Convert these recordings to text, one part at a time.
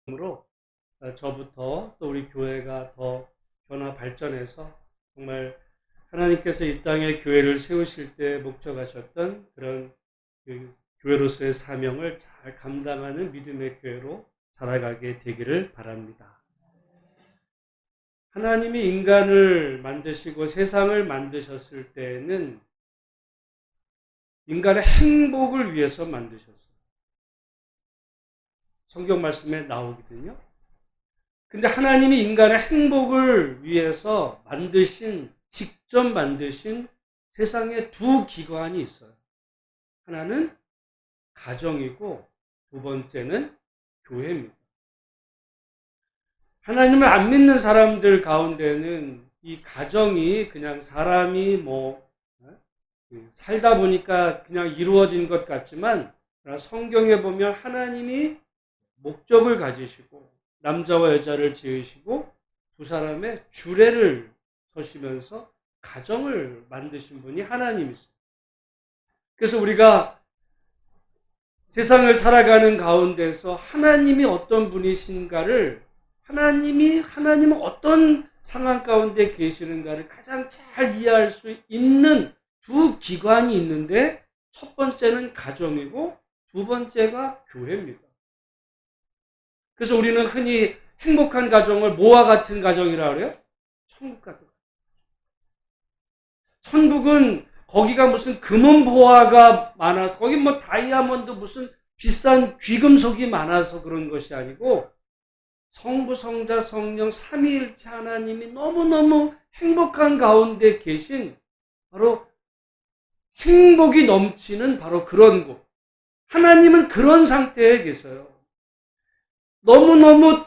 으로 저부터 또 우리 교회가 더 변화 발전해서 정말 하나님께서 이 땅에 교회를 세우실 때 목적하셨던 그런 교회로서의 사명을 잘 감당하는 믿음의 교회로 자라가게 되기를 바랍니다. 하나님이 인간을 만드시고 세상을 만드셨을 때에는 인간의 행복을 위해서 만드셨어요. 성경 말씀에 나오거든요. 근데 하나님이 인간의 행복을 위해서 직접 만드신 세상에 두 기관이 있어요. 하나는 가정이고 두 번째는 교회입니다. 하나님을 안 믿는 사람들 가운데는 이 가정이 그냥 사람이 살다 보니까 그냥 이루어진 것 같지만 성경에 보면 하나님이 목적을 가지시고 남자와 여자를 지으시고 두 사람의 주례를 서시면서 가정을 만드신 분이 하나님이세요. 그래서 우리가 세상을 살아가는 가운데서 하나님이 어떤 분이신가를 하나님은 어떤 상황 가운데 계시는가를 가장 잘 이해할 수 있는 두 기관이 있는데 첫 번째는 가정이고 두 번째가 교회입니다. 그래서 우리는 흔히 행복한 가정을 뭐와 같은 가정이라고 그래요? 천국 같은 가정. 천국은 거기가 무슨 금은보화가 많아서 거기 다이아몬드 무슨 비싼 귀금속이 많아서 그런 것이 아니고 성부, 성자, 성령 삼위일체 하나님이 너무너무 행복한 가운데 계신 바로 행복이 넘치는 바로 그런 곳. 하나님은 그런 상태에 계세요. 너무너무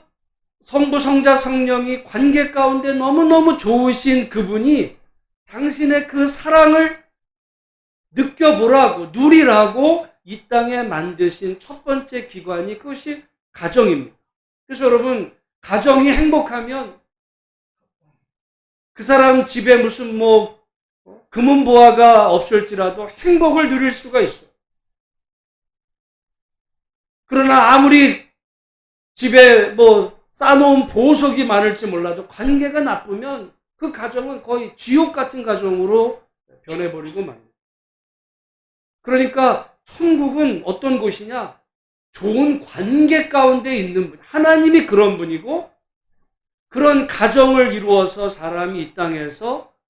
성부, 성자, 성령이 관계 가운데 너무너무 좋으신 그분이 당신의 그 사랑을 느껴보라고, 누리라고 이 땅에 만드신 첫 번째 기관이 그것이 가정입니다. 그래서 여러분, 가정이 행복하면 그 사람 집에 무슨 금은보화가 없을지라도 행복을 누릴 수가 있어요. 그러나 아무리 집에 쌓아놓은 보석이 많을지 몰라도 관계가 나쁘면 그 가정은 거의 지옥 같은 가정으로 변해버리고 맙니다. 그러니까 천국은 어떤 곳이냐? 좋은 관계 가운데 있는 분. 하나님이 그런 분이고 그런 가정을 이루어서 사람이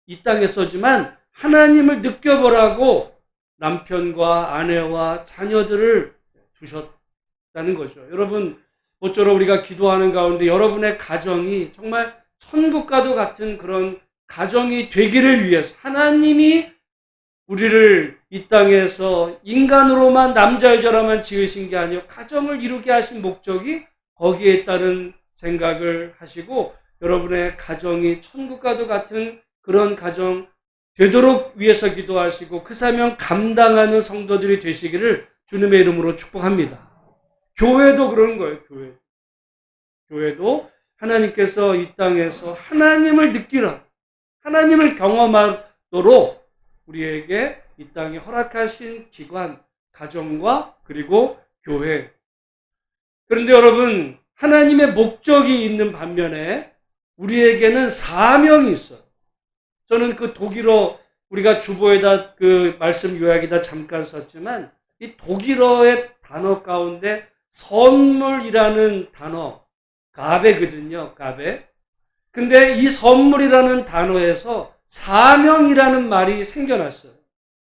이 땅에서지만 하나님을 느껴보라고 남편과 아내와 자녀들을 두셨다는 거죠. 여러분, 모쪼록 우리가 기도하는 가운데 여러분의 가정이 정말 천국과도 같은 그런 가정이 되기를 위해서 하나님이 우리를 이 땅에서 인간으로만 남자 여자로만 지으신 게 아니라 가정을 이루게 하신 목적이 거기에 있다는 생각을 하시고 여러분의 가정이 천국과도 같은 그런 가정 되도록 위해서 기도하시고 그 사명 감당하는 성도들이 되시기를 주님의 이름으로 축복합니다. 교회도 그런 거예요. 교회도 하나님께서 이 땅에서 하나님을 느끼라, 하나님을 경험하도록 우리에게 이 땅에 허락하신 기관, 가정과 그리고 교회. 그런데 여러분, 하나님의 목적이 있는 반면에 우리에게는 사명이 있어요. 저는 그 독일어, 우리가 주보에다 그 말씀 요약에다 잠깐 썼지만 이 독일어의 단어 가운데 선물이라는 단어, 가베거든요. 가베. 근데 이 선물이라는 단어에서 사명이라는 말이 생겨났어요.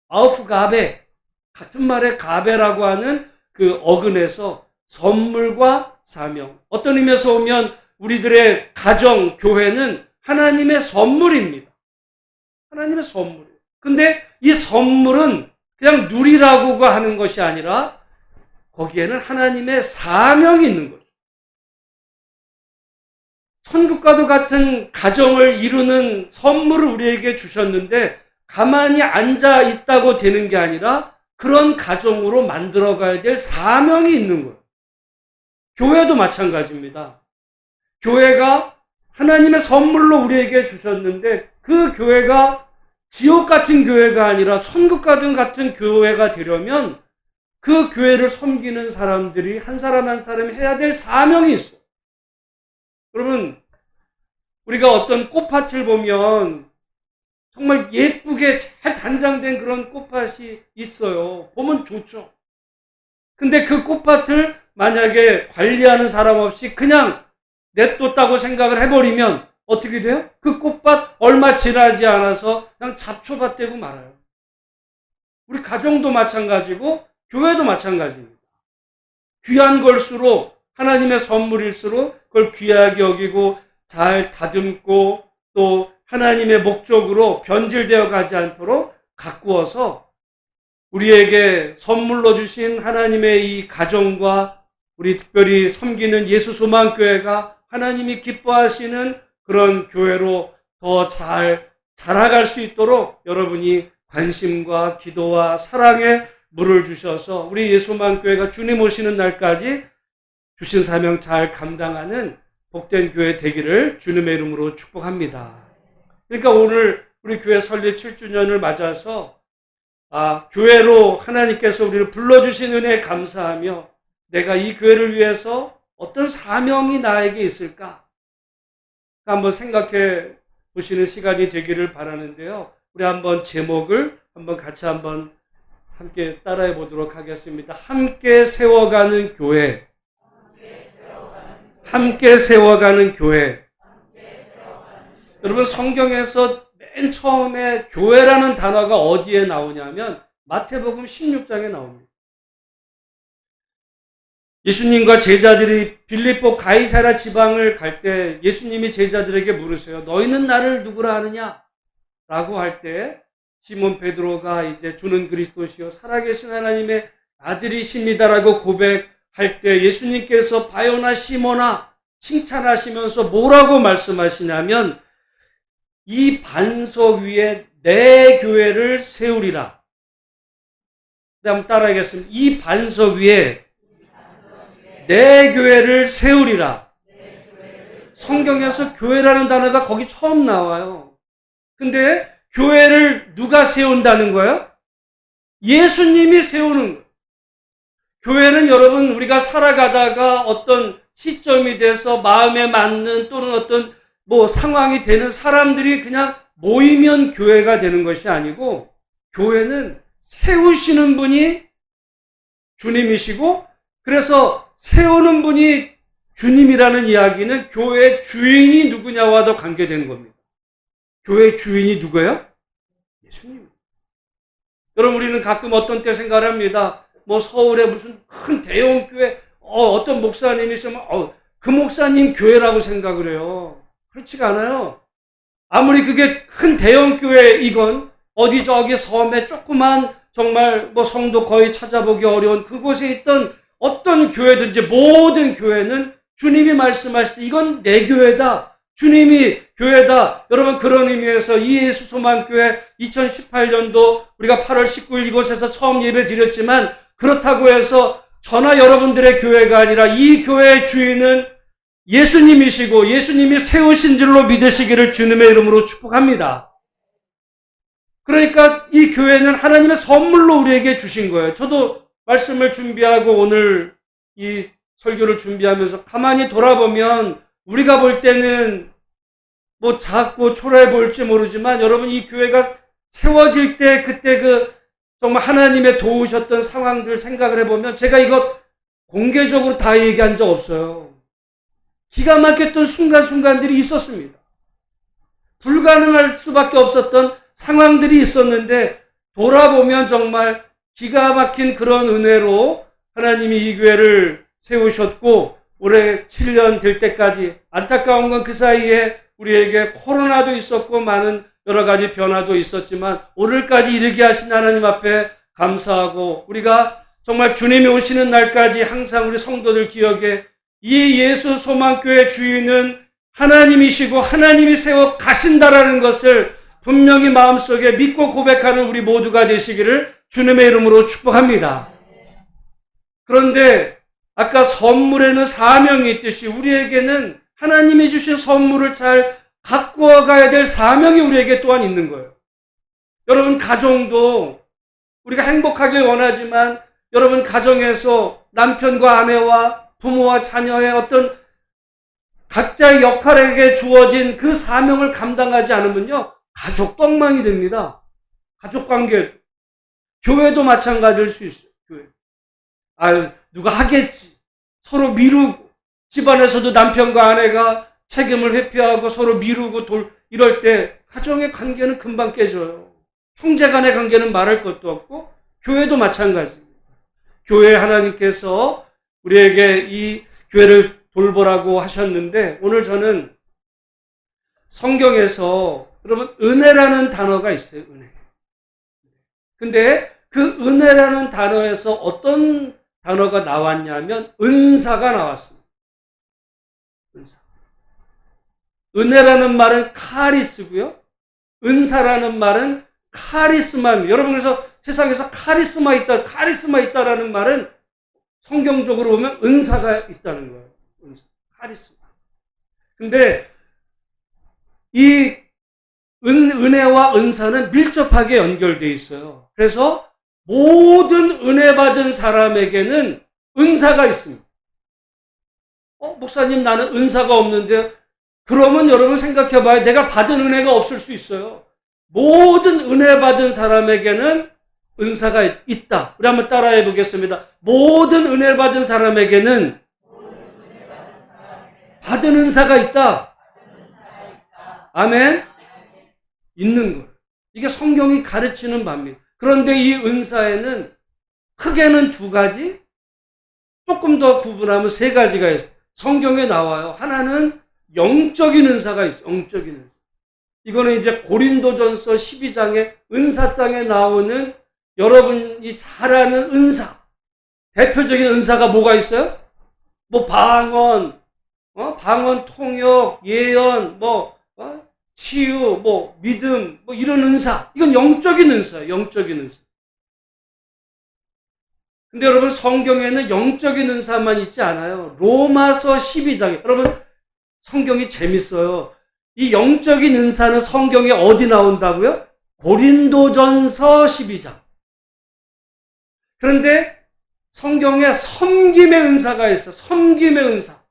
아우프가베. 같은 말에 가베라고 하는 그 어근에서 선물과 사명. 어떤 의미에서 보면 우리들의 가정, 교회는 하나님의 선물입니다. 하나님의 선물. 근데 이 선물은 그냥 누리라고 하는 것이 아니라 거기에는 하나님의 사명이 있는 거죠. 천국과도 같은 가정을 이루는 선물을 우리에게 주셨는데 가만히 앉아 있다고 되는 게 아니라 그런 가정으로 만들어가야 될 사명이 있는 거예요. 교회도 마찬가지입니다. 교회가 하나님의 선물로 우리에게 주셨는데 그 교회가 지옥 같은 교회가 아니라 천국 같은 교회가 되려면 그 교회를 섬기는 사람들이 한 사람 한 사람이 해야 될 사명이 있어요. 여러분, 우리가 어떤 꽃밭을 보면 정말 예쁘게 잘 단장된 그런 꽃밭이 있어요. 보면 좋죠. 근데 그 꽃밭을 만약에 관리하는 사람 없이 그냥 냅뒀다고 생각을 해버리면 어떻게 돼요? 그 꽃밭 얼마 지나지 않아서 그냥 잡초밭 되고 말아요. 우리 가정도 마찬가지고 교회도 마찬가지입니다. 귀한 걸수록 하나님의 선물일수록 그걸 귀하게 여기고 잘 다듬고 또 하나님의 목적으로 변질되어 가지 않도록 가꾸어서 우리에게 선물로 주신 하나님의 이 가정과 우리 특별히 섬기는 예수소망교회가 하나님이 기뻐하시는 그런 교회로 더 잘 자라갈 수 있도록 여러분이 관심과 기도와 사랑에 물을 주셔서 우리 예수소망교회가 주님 오시는 날까지 주신 사명 잘 감당하는 복된 교회 되기를 주님의 이름으로 축복합니다. 그러니까 오늘 우리 교회 설립 7주년을 맞아서 교회로 하나님께서 우리를 불러주신 은혜에 감사하며 내가 이 교회를 위해서 어떤 사명이 나에게 있을까? 한번 생각해 보시는 시간이 되기를 바라는데요. 우리 한번 제목을 한번 같이 한번 함께 따라해 보도록 하겠습니다. 함께 세워가는 교회. 함께 세워가는 교회. 여러분, 성경에서 맨 처음에 교회라는 단어가 어디에 나오냐면 마태복음 16장에 나옵니다. 예수님과 제자들이 빌립보 가이사랴 지방을 갈 때 예수님이 제자들에게 물으세요. 너희는 나를 누구라 하느냐? 라고 할 때 시몬 베드로가 이제 주는 그리스도시요 살아계신 하나님의 아들이십니다라고 고백할 때 예수님께서 바요나 시몬아 칭찬하시면서 뭐라고 말씀하시냐면 이 반석 위에 내 교회를 세우리라. 한번 따라하겠습니다. 이 반석 위에 내 교회를 세우리라. 성경에서 교회라는 단어가 거기 처음 나와요. 근데 교회를 누가 세운다는 거예요? 예수님이 세우는 거예요. 교회는 여러분 우리가 살아가다가 어떤 시점이 돼서 마음에 맞는 또는 어떤 상황이 되는 사람들이 그냥 모이면 교회가 되는 것이 아니고 교회는 세우시는 분이 주님이시고 그래서 세우는 분이 주님이라는 이야기는 교회의 주인이 누구냐와도 관계되는 겁니다. 교회의 주인이 누구예요? 예수님. 여러분 우리는 가끔 어떤 때 생각을 합니다. 서울에 무슨 큰 대형 교회 어떤 목사님이 있으면 그 목사님 교회라고 생각을 해요. 그렇지가 않아요. 아무리 그게 큰 대형 교회이건 어디 저기 섬에 조그만 정말 성도 거의 찾아보기 어려운 그곳에 있던 어떤 교회든지 모든 교회는 주님이 말씀하실 때 이건 내 교회다. 주님이 교회다. 여러분 그런 의미에서 이 예수소망교회 2018년도 우리가 8월 19일 이곳에서 처음 예배 드렸지만 그렇다고 해서 저나 여러분들의 교회가 아니라 이 교회의 주인은 예수님이시고 예수님이 세우신 줄로 믿으시기를 주님의 이름으로 축복합니다. 그러니까 이 교회는 하나님의 선물로 우리에게 주신 거예요. 저도 말씀을 준비하고 오늘 이 설교를 준비하면서 가만히 돌아보면 우리가 볼 때는 작고 초라해 보일지 모르지만 여러분 이 교회가 세워질 때 그때 정말 하나님의 도우셨던 상황들 생각을 해보면 제가 이것 공개적으로 다 얘기한 적 없어요. 기가 막혔던 순간순간들이 있었습니다. 불가능할 수밖에 없었던 상황들이 있었는데 돌아보면 정말 기가 막힌 그런 은혜로 하나님이 이 교회를 세우셨고 올해 7년 될 때까지 안타까운 건 그 사이에 우리에게 코로나도 있었고 많은 여러 가지 변화도 있었지만 오늘까지 이르게 하신 하나님 앞에 감사하고 우리가 정말 주님이 오시는 날까지 항상 우리 성도들 기억에 이 예수 소망교회 주인은 하나님이시고 하나님이 세워 가신다라는 것을 분명히 마음속에 믿고 고백하는 우리 모두가 되시기를 주님의 이름으로 축복합니다. 그런데 아까 선물에는 사명이 있듯이 우리에게는 하나님이 주신 선물을 잘 가꾸어 가야 될 사명이 우리에게 또한 있는 거예요. 여러분 가정도 우리가 행복하길 원하지만 여러분 가정에서 남편과 아내와 부모와 자녀의 어떤 각자의 역할에게 주어진 그 사명을 감당하지 않으면요, 가족도 엉망이 됩니다. 가족 관계, 교회도 마찬가지일 수 있어요. 교회. 누가 하겠지. 서로 미루고, 집안에서도 남편과 아내가 책임을 회피하고 서로 미루고 이럴 때 가정의 관계는 금방 깨져요. 형제 간의 관계는 말할 것도 없고 교회도 마찬가지입니다. 교회 하나님께서 우리에게 이 교회를 돌보라고 하셨는데 오늘 저는 성경에서 여러분 은혜라는 단어가 있어요. 은혜. 근데 그 은혜라는 단어에서 어떤 단어가 나왔냐면 은사가 나왔습니다. 은사. 은혜라는 말은 카리스고요. 은사라는 말은 카리스마입니다. 여러분 그래서 세상에서 카리스마 있다라는 말은 성경적으로 보면 은사가 있다는 거예요. 카리스마. 근데 이 은혜와 은사는 밀접하게 연결되어 있어요. 그래서 모든 은혜 받은 사람에게는 은사가 있습니다. 목사님 나는 은사가 없는데 그러면 여러분 생각해 봐요. 내가 받은 은혜가 없을 수 있어요. 모든 은혜 받은 사람에게는 은사가 있다. 우리 한번 따라해 보겠습니다. 모든 은혜 받은 사람에게는 받은 은사가 있다. 아멘? 있는 거예요. 이게 성경이 가르치는 바입니다. 그런데 이 은사에는 크게는 두 가지, 조금 더 구분하면 세 가지가 있어요. 성경에 나와요. 하나는 영적인 은사가 있어요. 영적인 은사. 이거는 이제 고린도전서 12장에 은사장에 나오는 여러분이 잘 아는 은사. 대표적인 은사가 뭐가 있어요? 뭐 방언, 방언 통역, 예언, 치유, 믿음, 이런 은사. 이건 영적인 은사예요. 영적인 은사. 근데 여러분 성경에는 영적인 은사만 있지 않아요. 로마서 12장에. 여러분 성경이 재밌어요. 이 영적인 은사는 성경에 어디 나온다고요? 고린도전서 12장. 그런데 성경에 섬김의 은사가 있어. 섬김의 은사.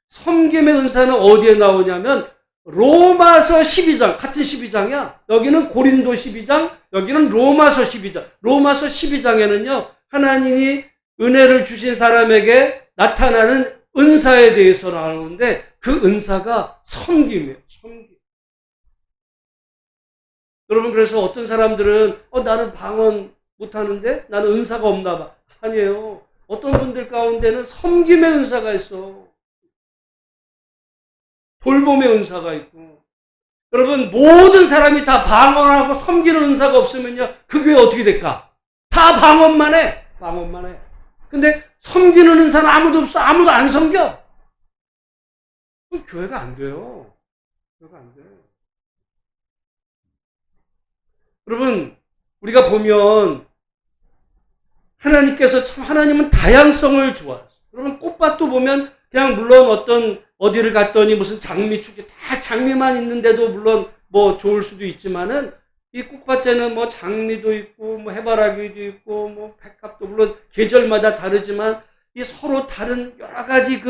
섬김의 은사는 어디에 나오냐면 로마서 12장. 같은 12장이야. 여기는 고린도 12장, 여기는 로마서 12장. 로마서 12장에는요. 하나님이 은혜를 주신 사람에게 나타나는 은사에 대해서 나오는데 그 은사가 섬김이에요. 섬김. 여러분 그래서 어떤 사람들은 나는 방언 못하는데 나는 은사가 없나 봐. 아니에요. 어떤 분들 가운데는 섬김의 은사가 있어. 돌봄의 은사가 있고. 여러분 모든 사람이 다 방언하고 섬기는 은사가 없으면요. 그 교회 어떻게 될까? 다 방언만 해. 방언만 해. 근데 섬기는 은사는 아무도 없어. 아무도 안 섬겨. 그럼 교회가 안 돼요. 교회가 안 돼요. 여러분 우리가 보면 하나님께서 참 하나님은 다양성을 좋아해요. 여러분 꽃밭도 보면 그냥 물론 어디를 갔더니 무슨 장미축제 다 장미만 있는데도 물론 좋을 수도 있지만은 이 꽃밭에는 장미도 있고 해바라기도 있고 백합도 물론 계절마다 다르지만 이 서로 다른 여러 가지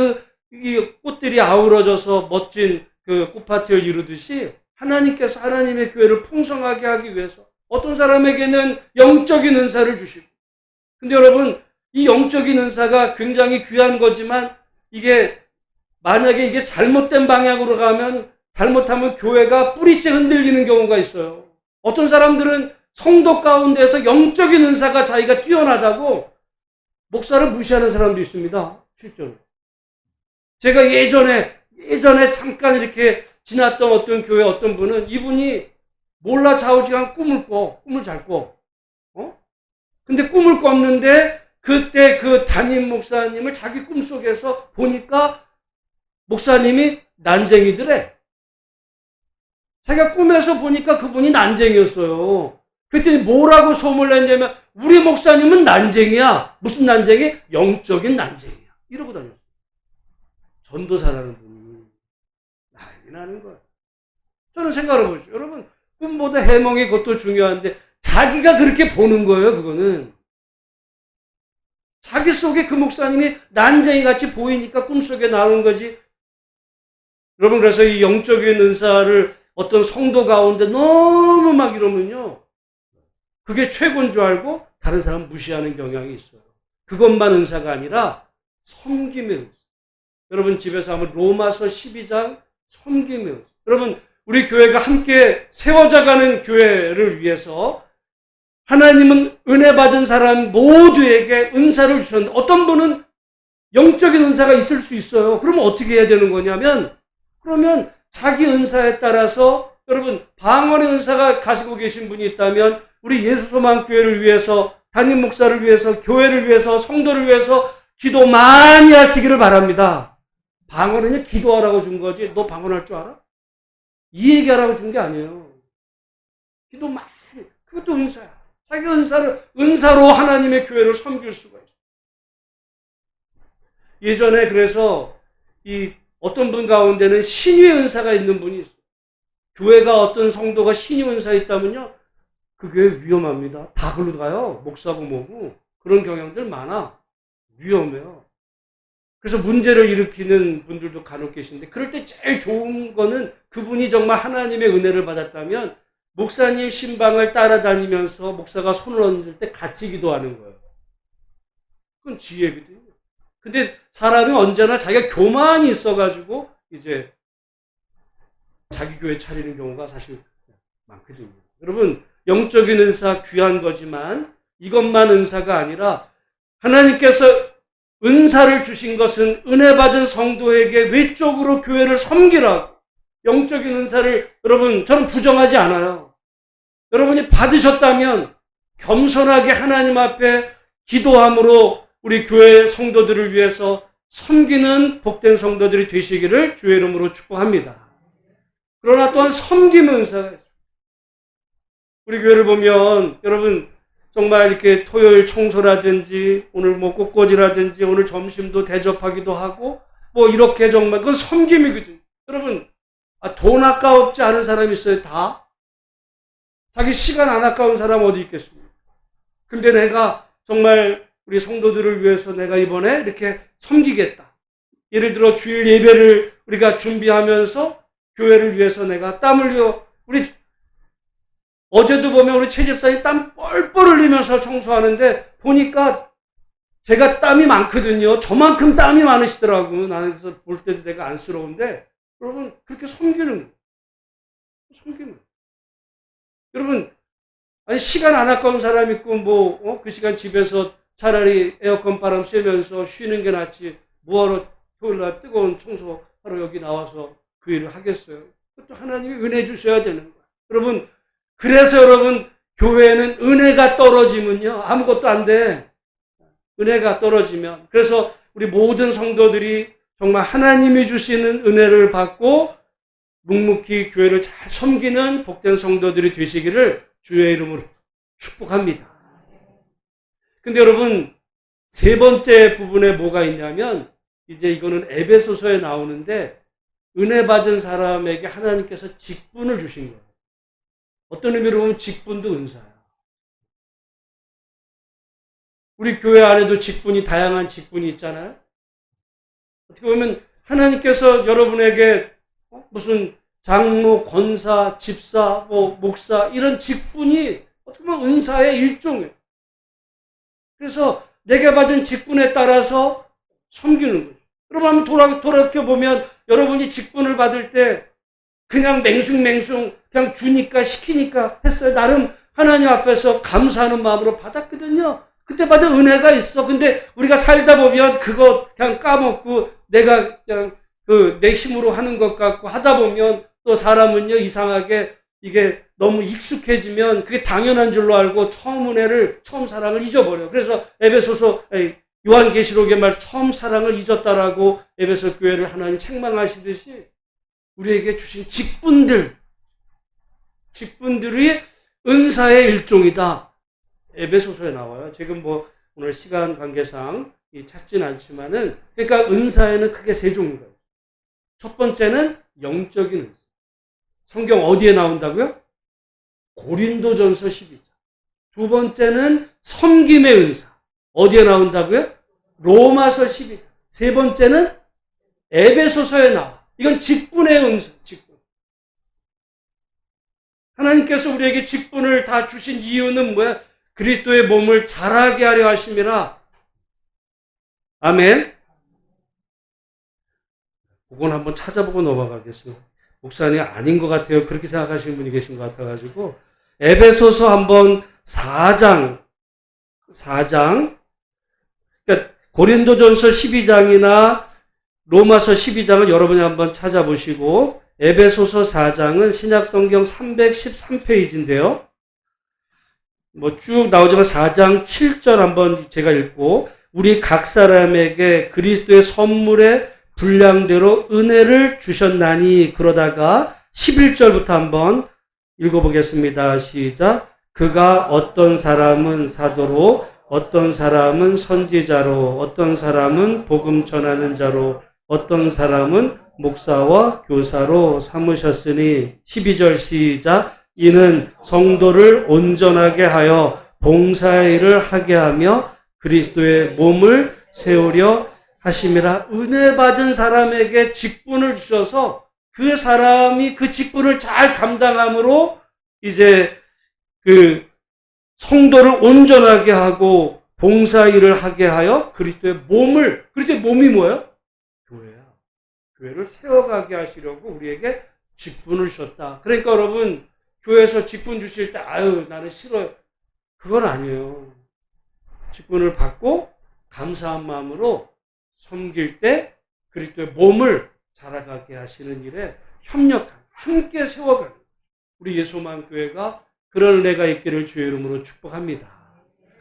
이 꽃들이 아우러져서 멋진 그 꽃밭을 이루듯이 하나님께서 하나님의 교회를 풍성하게 하기 위해서 어떤 사람에게는 영적인 은사를 주시고 근데 여러분 이 영적인 은사가 굉장히 귀한 거지만 만약에 이게 잘못된 방향으로 가면 잘못하면 교회가 뿌리째 흔들리는 경우가 있어요. 어떤 사람들은 성도 가운데서 영적인 은사가 자기가 뛰어나다고 목사를 무시하는 사람도 있습니다. 실제로. 제가 예전에 잠깐 이렇게 지났던 어떤 교회 어떤 분은 이분이 몰라 좌우지간 꿈을 잘 꿔. 근데 꿈을 꿨는데 그때 그 담임 목사님을 자기 꿈속에서 보니까 목사님이 난쟁이더래. 자기가 꿈에서 보니까 그분이 난쟁이였어요. 그랬더니 뭐라고 소문을 냈냐면 우리 목사님은 난쟁이야. 무슨 난쟁이? 영적인 난쟁이야. 이러고 다녔어요. 전도사라는 분이 난리 나는 거예요. 저는 생각을 해보죠. 여러분 꿈보다 해몽이 그것도 중요한데 자기가 그렇게 보는 거예요. 그거는. 자기 속에 그 목사님이 난쟁이 같이 보이니까 꿈속에 나오는 거지. 여러분, 그래서 이 영적인 은사를 어떤 성도 가운데 너무 막 이러면요, 그게 최고인 줄 알고 다른 사람 무시하는 경향이 있어요. 그것만 은사가 아니라 섬김의 은사. 여러분, 집에서 한번 로마서 12장 섬김의 은사. 여러분, 우리 교회가 함께 세워져가는 교회를 위해서 하나님은 은혜 받은 사람 모두에게 은사를 주셨는데, 어떤 분은 영적인 은사가 있을 수 있어요. 그러면 어떻게 해야 되는 거냐면, 그러면 자기 은사에 따라서, 여러분, 방언의 은사가 가지고 계신 분이 있다면 우리 예수소망교회를 위해서, 담임 목사를 위해서, 교회를 위해서, 성도를 위해서 기도 많이 하시기를 바랍니다. 방언은요, 기도하라고 준 거지 너 방언할 줄 알아? 이 얘기하라고 준 게 아니에요. 기도 많이, 그것도 은사야. 자기 은사로 하나님의 교회를 섬길 수가 있어요. 예전에 그래서 어떤 분 가운데는 신유의 은사가 있는 분이 있어요. 교회가 어떤 성도가 신유 은사 있다면요, 그 교회 위험합니다. 다 글로 가요. 목사고 뭐고. 그런 경향들 많아. 위험해요. 그래서 문제를 일으키는 분들도 간혹 계신데, 그럴 때 제일 좋은 거는 그분이 정말 하나님의 은혜를 받았다면 목사님 신방을 따라다니면서 목사가 손을 얹을 때 같이 기도하는 거예요. 그건 지혜거든요. 근데 사람이 언제나 자기가 교만이 있어가지고 이제 자기 교회 차리는 경우가 사실 많거든요. 여러분, 영적인 은사 귀한 거지만 이것만 은사가 아니라 하나님께서 은사를 주신 것은 은혜 받은 성도에게 외적으로 교회를 섬기라고. 영적인 은사를, 여러분, 저는 부정하지 않아요. 여러분이 받으셨다면 겸손하게 하나님 앞에 기도함으로 우리 교회 성도들을 위해서 섬기는 복된 성도들이 되시기를 주의 이름으로 축복합니다. 그러나 또한 섬김의 은사가 있습니다. 우리 교회를 보면 여러분, 정말 이렇게 토요일 청소라든지 오늘 뭐 꽃꽂이라든지 오늘 점심도 대접하기도 하고 뭐 이렇게 정말 그건 섬김이거든요. 여러분, 돈 아까웠지 않은 사람이 있어요? 다? 자기 시간 안 아까운 사람 어디 있겠습니까? 근데 내가 정말 우리 성도들을 위해서 내가 이번에 이렇게 섬기겠다. 예를 들어 주일 예배를 우리가 준비하면서 교회를 위해서 내가 땀 흘려, 우리 어제도 보면 우리 최 집사님 땀 뻘뻘 흘리면서 청소하는데 보니까 제가 땀이 많거든요. 저만큼 땀이 많으시더라고요. 나는 그래서 볼 때도 내가 안쓰러운데, 여러분, 그렇게 섬기는 거예요. 여러분, 아니, 시간 안 아까운 사람 있고, 그 시간 집에서 차라리 에어컨 바람 쐬면서 쉬는 게 낫지, 뭐하러 토요일날 뜨거운 청소하러 여기 나와서 그 일을 하겠어요. 그것도 하나님이 은혜 주셔야 되는 거예요. 여러분, 그래서 여러분, 교회는 은혜가 떨어지면요, 아무것도 안 돼. 은혜가 떨어지면. 그래서 우리 모든 성도들이 정말 하나님이 주시는 은혜를 받고 묵묵히 교회를 잘 섬기는 복된 성도들이 되시기를 주의 이름으로 축복합니다. 근데 여러분, 세 번째 부분에 뭐가 있냐면, 이제 이거는 에베소서에 나오는데, 은혜 받은 사람에게 하나님께서 직분을 주신 거예요. 어떤 의미로 보면 직분도 은사야. 우리 교회 안에도 직분이, 다양한 직분이 있잖아요. 어떻게 보면 하나님께서 여러분에게 무슨 장로, 권사, 집사, 목사 이런 직분이 어떻게 보면 은사의 일종이에요. 그래서 내게 받은 직분에 따라서 섬기는 거죠. 여러분 한번 돌아보면 여러분이 직분을 받을 때 그냥 맹숭맹숭 그냥 주니까 시키니까 했어요. 나름 하나님 앞에서 감사하는 마음으로 받았거든요. 그때 받은 은혜가 있어. 근데 우리가 살다 보면 그거 그냥 까먹고 내가 그냥 내 힘으로 하는 것 같고 하다 보면 또 사람은요, 이상하게 이게 너무 익숙해지면 그게 당연한 줄로 알고 처음 사랑을 잊어버려요. 그래서 요한계시록의 말 처음 사랑을 잊었다라고 에베소 교회를 하나님 책망하시듯이 우리에게 주신 직분들이 은사의 일종이다. 에베소서에 나와요. 지금 오늘 시간 관계상 찾진 않지만은, 그러니까 은사에는 크게 세 종류가 있어요. 첫 번째는 영적인 은사. 성경 어디에 나온다고요? 고린도전서 12장. 두 번째는 섬김의 은사. 어디에 나온다고요? 로마서 12장. 세 번째는 에베소서에 나와. 이건 직분의 응사, 직분. 하나님께서 우리에게 직분을 다 주신 이유는 뭐야? 그리스도의 몸을 자라게 하려 하심이라. 아멘. 그건 한번 찾아보고 넘어가겠습니다. 목사님 아닌 것 같아요. 그렇게 생각하시는 분이 계신 것 같아가지고 에베소서 한번 4장 그러니까 고린도전서 12장이나 로마서 12장은 여러분이 한번 찾아보시고 에베소서 4장은 신약성경 313페이지인데요. 뭐 쭉 나오지만 4장 7절 한번 제가 읽고 우리 각 사람에게 그리스도의 선물의 분량대로 은혜를 주셨나니 그러다가 11절부터 한번 읽어보겠습니다. 시작. 그가 어떤 사람은 사도로 어떤 사람은 선지자로 어떤 사람은 복음 전하는 자로 어떤 사람은 목사와 교사로 삼으셨으니 12절 시작. 이는 성도를 온전하게 하여 봉사의 일을 하게 하며 그리스도의 몸을 세우려 하심이라. 은혜 받은 사람에게 직분을 주셔서 그 사람이 그 직분을 잘 감당함으로 이제 그 성도를 온전하게 하고 봉사 일을 하게 하여 그리스도의 몸이 뭐예요? 교회야. 교회를 세워가게 하시려고 우리에게 직분을 주셨다. 그러니까 여러분 교회에서 직분 주실 때 아유 나는 싫어요. 그건 아니에요. 직분을 받고 감사한 마음으로 섬길 때 그리스도의 몸을 자라가게 하시는 일에 협력하는, 함께 세워가는 우리 예수만 교회가 그런 은혜가 있기를 주의 이름으로 축복합니다.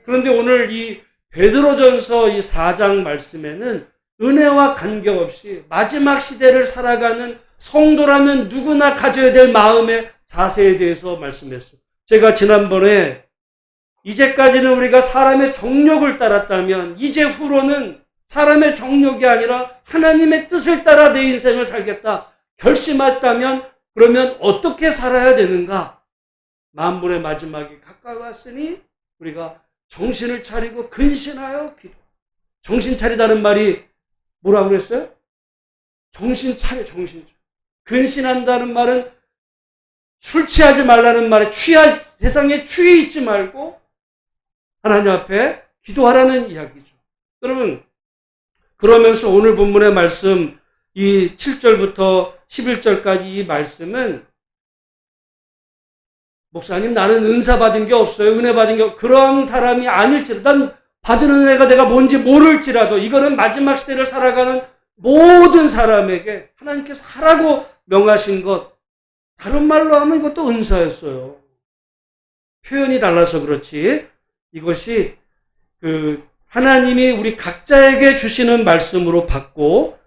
그런데 오늘 이 베드로전서 이 4장 말씀에는 은혜와 관계없이 마지막 시대를 살아가는 성도라면 누구나 가져야 될 마음의 자세에 대해서 말씀했어요. 제가 지난번에 이제까지는 우리가 사람의 정욕을 따랐다면 이제 후로는 사람의 정욕이 아니라 하나님의 뜻을 따라 내 인생을 살겠다 결심했다면 그러면 어떻게 살아야 되는가? 만물의 마지막이 가까이 왔으니 우리가 정신을 차리고 근신하여 기도. 정신 차리다는 말이 뭐라고 그랬어요? 정신 차려. 근신한다는 말은 술 취하지 말라는 말에 세상에 취해 있지 말고 하나님 앞에 기도하라는 이야기죠. 여러분 그러면서 오늘 본문의 말씀 이 7절부터 11절까지 이 말씀은 목사님 나는 은사 받은 게 없어요. 은혜 받은 게 그런 사람이 아닐지라도 난 받은 은혜가 내가 뭔지 모를지라도 이거는 마지막 시대를 살아가는 모든 사람에게 하나님께서 하라고 명하신 것 다른 말로 하면 이것도 은사였어요. 표현이 달라서 그렇지 이것이 하나님이 우리 각자에게 주시는 말씀으로 받고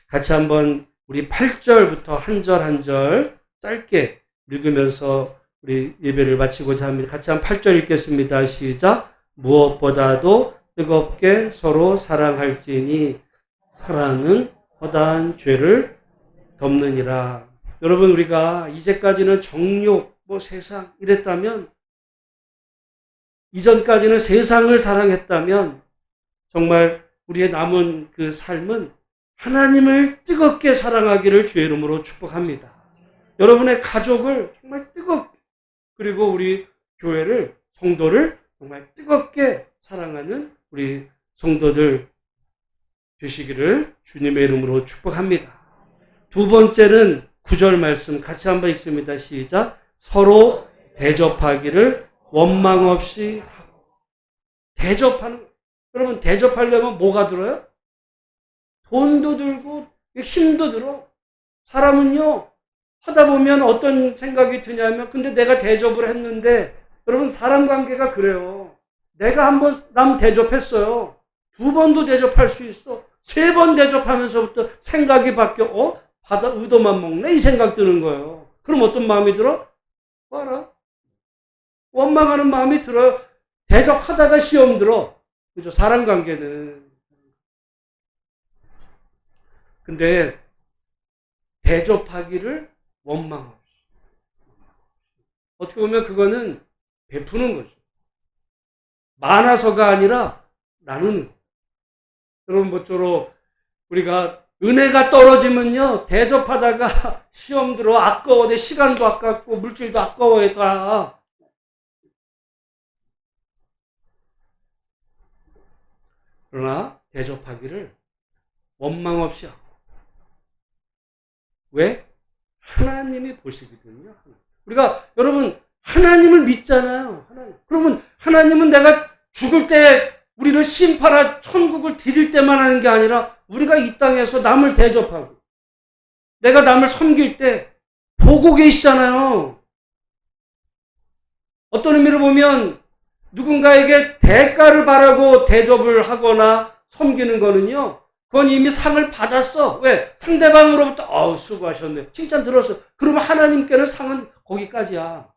같이 한번 우리 8절부터 한 절 한 절 짧게 읽으면서 우리 예배를 마치고자 합니다. 같이 한 8절 읽겠습니다. 시작. 무엇보다도 뜨겁게 서로 사랑할지니 사랑은 허다한 죄를 덮느니라. 여러분 우리가 이제까지는 정욕, 세상 이랬다면 이전까지는 세상을 사랑했다면 정말 우리의 남은 그 삶은 하나님을 뜨겁게 사랑하기를 주의 이름으로 축복합니다. 여러분의 가족을 정말 뜨겁게 그리고 우리 교회를 성도를 정말 뜨겁게 사랑하는 우리 성도들 되시기를 주님의 이름으로 축복합니다. 두 번째는 9절 말씀 같이 한번 읽습니다. 시작. 서로 대접하기를 원망 없이 하고. 대접하는 여러분 대접하려면 뭐가 들어요? 돈도 들고 힘도 들어. 사람은요 하다 보면 어떤 생각이 드냐면 근데 내가 대접을 했는데 여러분 사람 관계가 그래요. 내가 한번 남 대접했어요. 2번도 대접할 수 있어. 3번 대접하면서부터 생각이 바뀌어 의도만 먹네 이 생각 드는 거예요. 그럼 어떤 마음이 들어? 봐라. 원망하는 마음이 들어요. 대접하다가 시험 들어. 그죠? 사람 관계는. 근데 대접하기를 원망 없이. 어떻게 보면 그거는 베푸는 거죠. 많아서가 아니라 나누는. 여러분 모쪼록 우리가 은혜가 떨어지면요, 대접하다가 시험 들어 아까워. 내 시간도 아깝고, 물질도 아까워해, 다. 그러나, 대접하기를 원망 없이 하고. 왜? 하나님이 보시거든요. 우리가, 여러분, 하나님을 믿잖아요. 하나님. 그러면 하나님은 내가 죽을 때 우리를 심판하 천국을 드릴 때만 하는 게 아니라 우리가 이 땅에서 남을 대접하고 내가 남을 섬길 때 보고 계시잖아요. 어떤 의미로 보면 누군가에게 대가를 바라고 대접을 하거나 섬기는 거는요, 그건 이미 상을 받았어. 왜? 상대방으로부터 수고하셨네, 칭찬 들었어. 그러면 하나님께는 상은 거기까지야.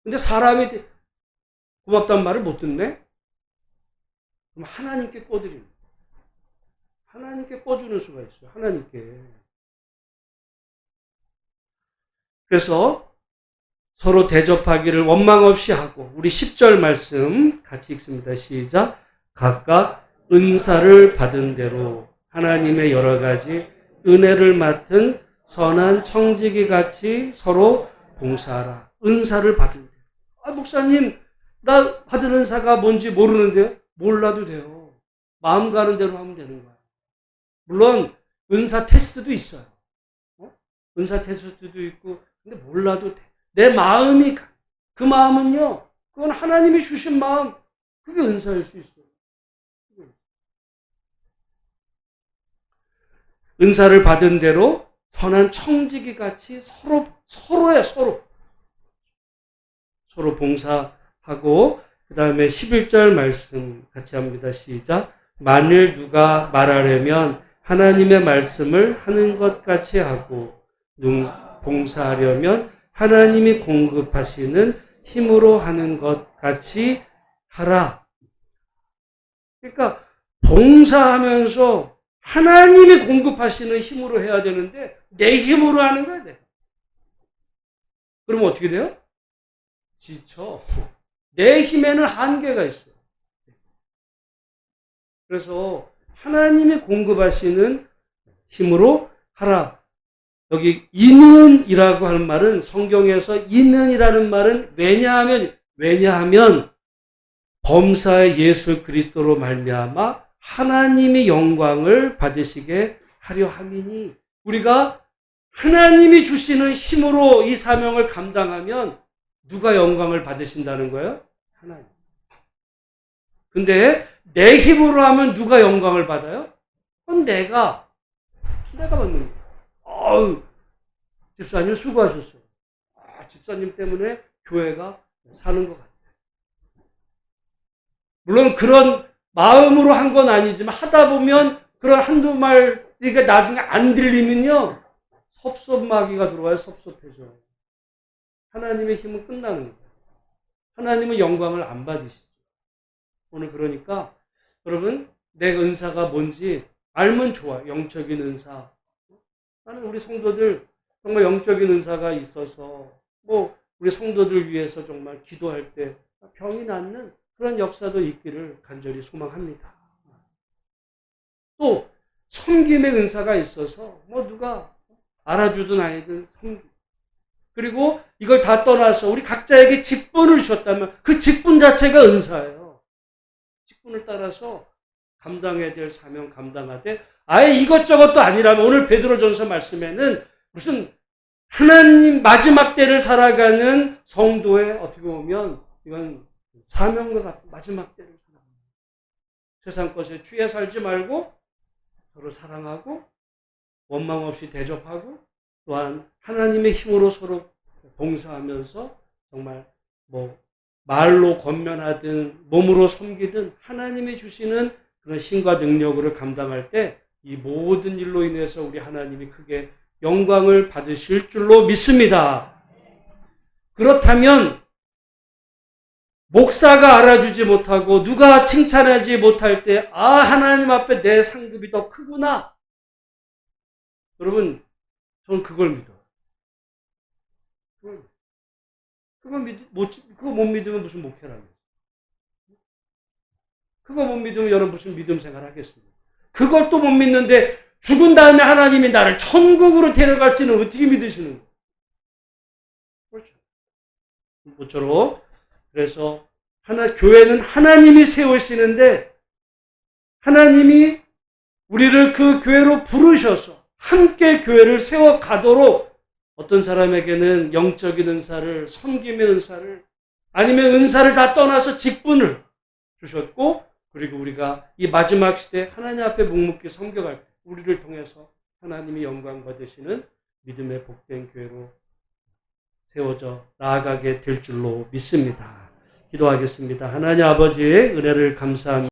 근데 사람이 고맙다는 말을 못 듣네? 그럼 하나님께 꿔드리는 거예요. 하나님께 꿔주는 수가 있어요. 하나님께. 그래서 서로 대접하기를 원망 없이 하고, 우리 10절 말씀 같이 읽습니다. 시작. 각각 은사를 받은 대로 하나님의 여러 가지 은혜를 맡은 선한 청지기 같이 서로 봉사하라. 은사를 받은 대로. 목사님, 나 받은 은사가 뭔지 모르는데요? 몰라도 돼요. 마음 가는 대로 하면 되는 거야. 물론 은사 테스트도 있어요. 은사 테스트도 있고, 근데 몰라도 돼. 내 마음이, 그 마음은요, 그건 하나님이 주신 마음, 그게 은사일 수 있어요. 은사를 받은 대로 선한 청지기 같이 서로 봉사하고, 그 다음에 11절 말씀 같이 합니다. 시작. 만일 누가 말하려면 하나님의 말씀을 하는 것 같이 하고, 봉사하려면 하나님이 공급하시는 힘으로 하는 것 같이 하라. 그러니까 봉사하면서 하나님이 공급하시는 힘으로 해야 되는데 내 힘으로 하는 거야. 내. 그러면 어떻게 돼요? 지쳐. 내 힘에는 한계가 있어요. 그래서 하나님이 공급하시는 힘으로 하라. 여기 이는이라고 하는 말은, 성경에서 이는이라는 말은 왜냐하면 범사의 예수 그리스도로 말미암아 하나님이 영광을 받으시게 하려 함이니, 우리가 하나님이 주시는 힘으로 이 사명을 감당하면 누가 영광을 받으신다는 거예요? 하나님. 근데 내 힘으로 하면 누가 영광을 받아요? 그건 내가 받는 거예요. 집사님 수고하셨어요. 집사님 때문에 교회가 사는 것 같아요. 물론 그런 마음으로 한 건 아니지만 하다 보면 그런 한두 마디가 나중에 안 들리면요, 섭섭마귀가 들어와요. 섭섭해져. 하나님의 힘은 끝나는 거예요. 하나님은 영광을 안 받으시죠. 오늘 그러니까 여러분, 내 은사가 뭔지 알면 좋아요. 영적인 은사. 나는 우리 성도들 정말 영적인 은사가 있어서 우리 성도들 위해서 정말 기도할 때 병이 낫는 그런 역사도 있기를 간절히 소망합니다. 또 섬김의 은사가 있어서 누가 알아주든 아니든 섬김. 그리고 이걸 다 떠나서 우리 각자에게 직분을 주셨다면 그 직분 자체가 은사예요. 직분을 따라서 감당해야 될 사명 감당하되, 아예 이것저것도 아니라면 오늘 베드로전서 말씀에는 무슨 하나님 마지막 때를 살아가는 성도의, 어떻게 보면 이건 사명과 같은 마지막 때를 살아가는, 세상 것에 취해 살지 말고 서로 사랑하고 원망 없이 대접하고, 또한 하나님의 힘으로 서로 봉사하면서 정말 말로 권면하든 몸으로 섬기든 하나님이 주시는 그런 힘과 능력으로 감당할 때 이 모든 일로 인해서 우리 하나님이 크게 영광을 받으실 줄로 믿습니다. 그렇다면 목사가 알아주지 못하고 누가 칭찬하지 못할 때, 하나님 앞에 내 상급이 더 크구나. 여러분, 저는 그걸 믿어요. 그거 못 믿으면 무슨 목회라고. 그거 못 믿으면 여러분 무슨 믿음 생활 하겠습니까? 그걸 또 못 믿는데 죽은 다음에 하나님이 나를 천국으로 데려갈지는 어떻게 믿으시는 거예요? 모쪼록 그래서 교회는 하나님이 세우시는데 하나님이 우리를 그 교회로 부르셔서 함께 교회를 세워가도록 어떤 사람에게는 영적인 은사를, 섬김의 은사를, 아니면 은사를 다 떠나서 직분을 주셨고, 그리고 우리가 이 마지막 시대 하나님 앞에 묵묵히 섬겨갈 때 우리를 통해서 하나님이 영광 받으시는 믿음의 복된 교회로 세워져 나아가게 될 줄로 믿습니다. 기도하겠습니다. 하나님 아버지의 은혜를 감사합니다.